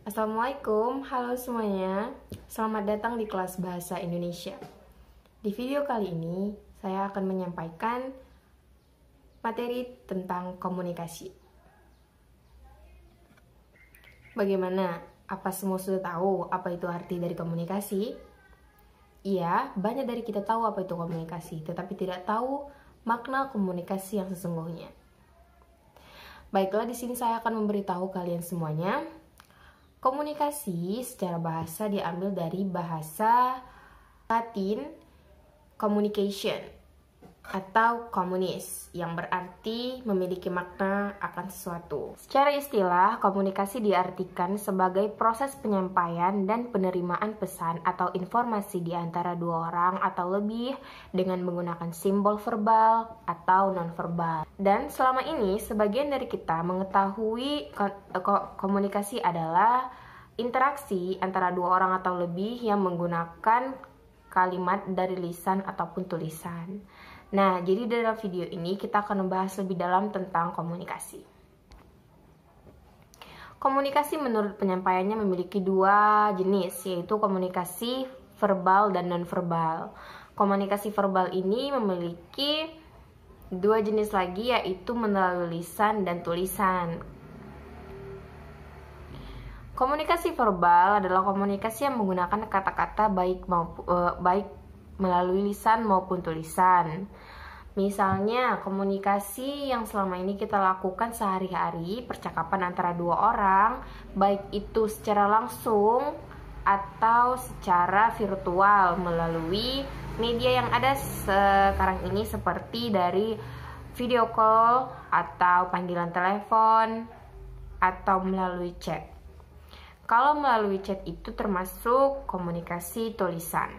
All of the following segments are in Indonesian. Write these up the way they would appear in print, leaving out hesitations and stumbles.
Assalamualaikum, halo semuanya. Selamat datang di kelas Bahasa Indonesia. Di video kali ini, saya akan menyampaikan materi tentang komunikasi. Bagaimana? Apa semua sudah tahu apa itu arti dari komunikasi? Iya, banyak dari kita tahu apa itu komunikasi, tetapi tidak tahu makna komunikasi yang sesungguhnya. Baiklah, di sini saya akan memberitahu kalian semuanya. Komunikasi secara bahasa diambil dari bahasa Latin communication atau komunis yang berarti memiliki makna akan sesuatu. Secara istilah, komunikasi diartikan sebagai proses penyampaian dan penerimaan pesan atau informasi di antara dua orang atau lebih dengan menggunakan simbol verbal atau non-verbal. Dan selama ini, sebagian dari kita mengetahui komunikasi adalah interaksi antara dua orang atau lebih yang menggunakan kalimat dari lisan ataupun tulisan. Nah, jadi dalam video ini kita akan membahas lebih dalam tentang komunikasi. Komunikasi menurut penyampaiannya memiliki dua jenis, yaitu komunikasi verbal dan non-verbal. Komunikasi verbal ini memiliki dua jenis lagi, yaitu melalui lisan dan tulisan. Komunikasi verbal adalah komunikasi yang menggunakan kata-kata baik melalui lisan maupun tulisan. Misalnya, komunikasi yang selama ini kita lakukan sehari-hari, percakapan antara dua orang, baik itu secara langsung atau secara virtual melalui media yang ada sekarang ini seperti dari video call atau panggilan telepon atau melalui chat. Kalau melalui chat itu termasuk komunikasi tulisan.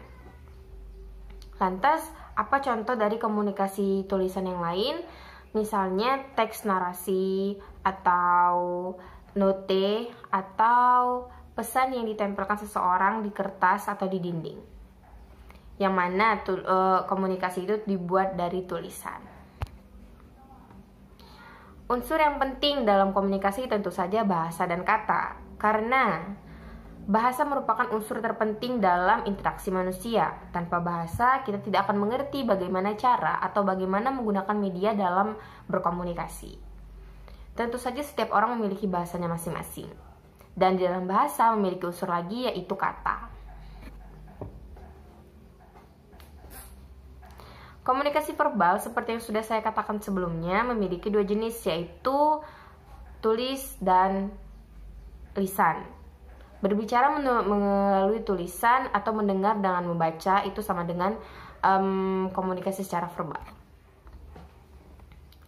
Lantas, apa contoh dari komunikasi tulisan yang lain? Misalnya teks narasi atau note atau pesan yang ditempelkan seseorang di kertas atau di dinding. Yang mana komunikasi itu dibuat dari tulisan. Unsur yang penting dalam komunikasi tentu saja bahasa dan kata. Karena bahasa merupakan unsur terpenting dalam interaksi manusia. Tanpa bahasa, kita tidak akan mengerti bagaimana cara atau bagaimana menggunakan media dalam berkomunikasi. Tentu saja setiap orang memiliki bahasanya masing-masing. Dan di dalam bahasa memiliki unsur lagi, yaitu kata. Komunikasi verbal, seperti yang sudah saya katakan sebelumnya, memiliki dua jenis, yaitu tulis dan lisan. Berbicara melalui tulisan atau mendengar dengan membaca itu sama dengan komunikasi secara verbal.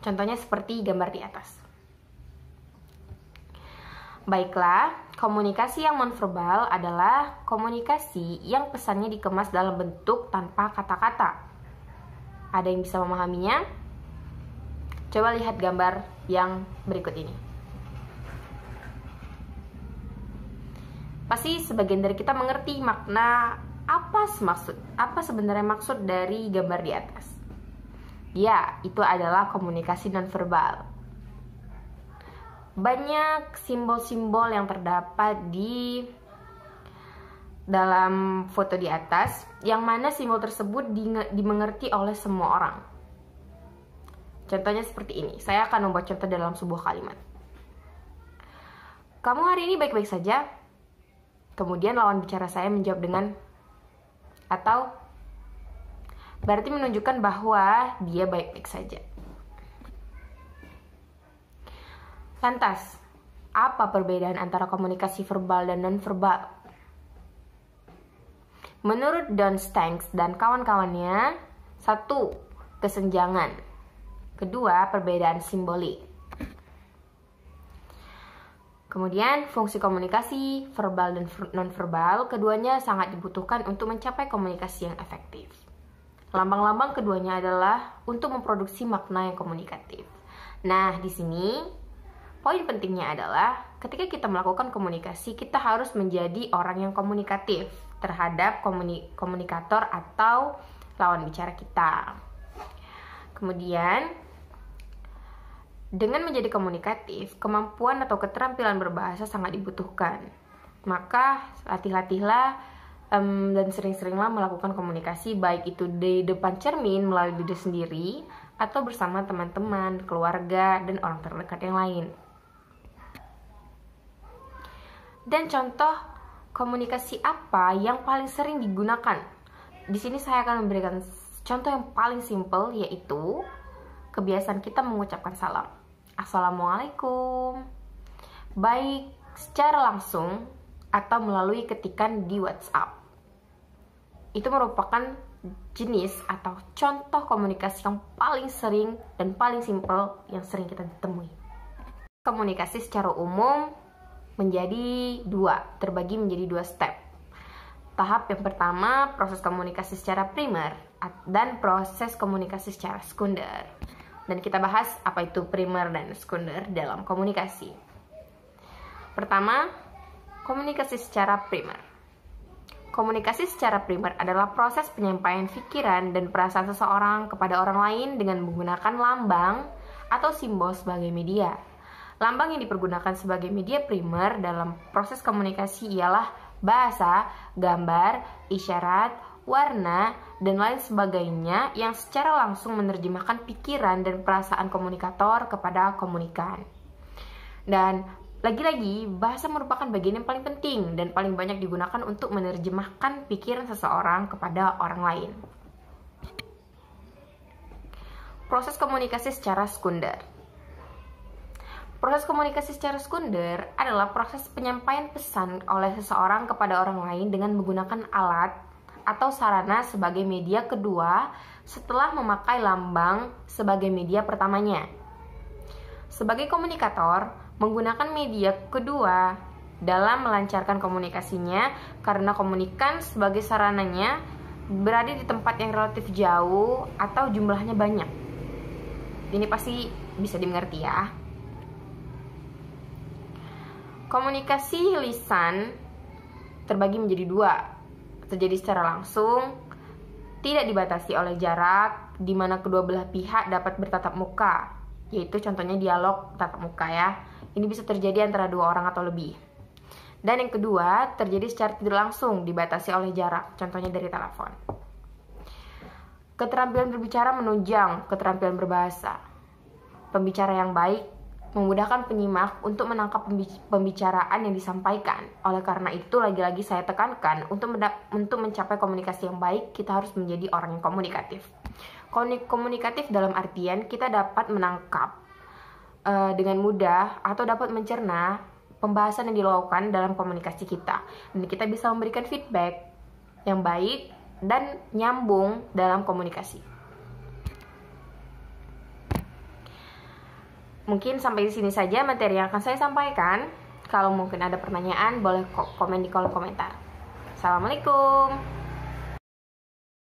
Contohnya seperti gambar di atas. Baiklah, komunikasi yang nonverbal adalah komunikasi yang pesannya dikemas dalam bentuk tanpa kata-kata. Ada yang bisa memahaminya? Coba lihat gambar yang berikut ini. Pasti sebagian dari kita mengerti makna apa sebenarnya maksud dari gambar di atas. Ya, itu adalah komunikasi nonverbal. Banyak simbol-simbol yang terdapat di dalam foto di atas, yang mana simbol tersebut dimengerti oleh semua orang. Contohnya seperti ini. Saya akan membuat contoh dalam sebuah kalimat. Kamu hari ini baik-baik saja? Kemudian lawan bicara saya menjawab dengan atau, berarti menunjukkan bahwa dia baik-baik saja. Lantas, apa perbedaan antara komunikasi verbal dan non-verbal? Menurut Don Stanks dan kawan-kawannya, 1. Kesenjangan. 2. Perbedaan simbolik. Kemudian, fungsi komunikasi verbal dan non-verbal, keduanya sangat dibutuhkan untuk mencapai komunikasi yang efektif. Lambang-lambang keduanya adalah untuk memproduksi makna yang komunikatif. Nah, di sini poin pentingnya adalah ketika kita melakukan komunikasi, kita harus menjadi orang yang komunikatif terhadap komunikator atau lawan bicara kita. Kemudian, dengan menjadi komunikatif, kemampuan atau keterampilan berbahasa sangat dibutuhkan. Maka latih-latihlah dan sering-seringlah melakukan komunikasi, baik itu di depan cermin melalui diri sendiri atau bersama teman-teman, keluarga, dan orang terdekat yang lain. Dan contoh komunikasi apa yang paling sering digunakan? Di sini saya akan memberikan contoh yang paling simple, yaitu kebiasaan kita mengucapkan salam. Assalamualaikum. Baik secara langsung atau melalui ketikan di WhatsApp. Itu merupakan jenis atau contoh komunikasi yang paling sering dan paling simple yang sering kita temui. Komunikasi secara umum terbagi menjadi dua step. Tahap yang pertama, proses komunikasi secara primer dan proses komunikasi secara sekunder. Dan kita bahas apa itu primer dan sekunder dalam komunikasi. Pertama, komunikasi secara primer. Komunikasi secara primer adalah proses penyampaian pikiran dan perasaan seseorang kepada orang lain dengan menggunakan lambang atau simbol sebagai media. Lambang yang dipergunakan sebagai media primer dalam proses komunikasi ialah bahasa, gambar, isyarat, warna, dan lain sebagainya yang secara langsung menerjemahkan pikiran dan perasaan komunikator kepada komunikan. Dan lagi-lagi, bahasa merupakan bagian yang paling penting dan paling banyak digunakan untuk menerjemahkan pikiran seseorang kepada orang lain. Proses komunikasi secara sekunder. Proses komunikasi secara sekunder adalah proses penyampaian pesan oleh seseorang kepada orang lain dengan menggunakan alat atau sarana sebagai media kedua setelah memakai lambang sebagai media pertamanya. Sebagai komunikator, menggunakan media kedua dalam melancarkan komunikasinya karena komunikan sebagai sarananya berada di tempat yang relatif jauh atau jumlahnya banyak. Ini pasti bisa dimengerti ya. Komunikasi lisan terbagi menjadi dua, terjadi secara langsung, tidak dibatasi oleh jarak, di mana kedua belah pihak dapat bertatap muka, yaitu contohnya dialog tatap muka ya. Ini bisa terjadi antara dua orang atau lebih. Dan yang kedua, terjadi secara tidak langsung, dibatasi oleh jarak, contohnya dari telepon. Keterampilan berbicara menunjang keterampilan berbahasa. Pembicara yang baik memudahkan penyimak untuk menangkap pembicaraan yang disampaikan. Oleh karena itu, lagi-lagi saya tekankan, untuk mencapai komunikasi yang baik, kita harus menjadi orang yang komunikatif. Komunikatif dalam artian kita dapat menangkap dengan mudah atau dapat mencerna pembahasan yang dilakukan dalam komunikasi kita, dan kita bisa memberikan feedback yang baik dan nyambung dalam komunikasi. Mungkin sampai di sini saja materi yang akan saya sampaikan. Kalau mungkin ada pertanyaan, boleh komen di kolom komentar. Assalamualaikum.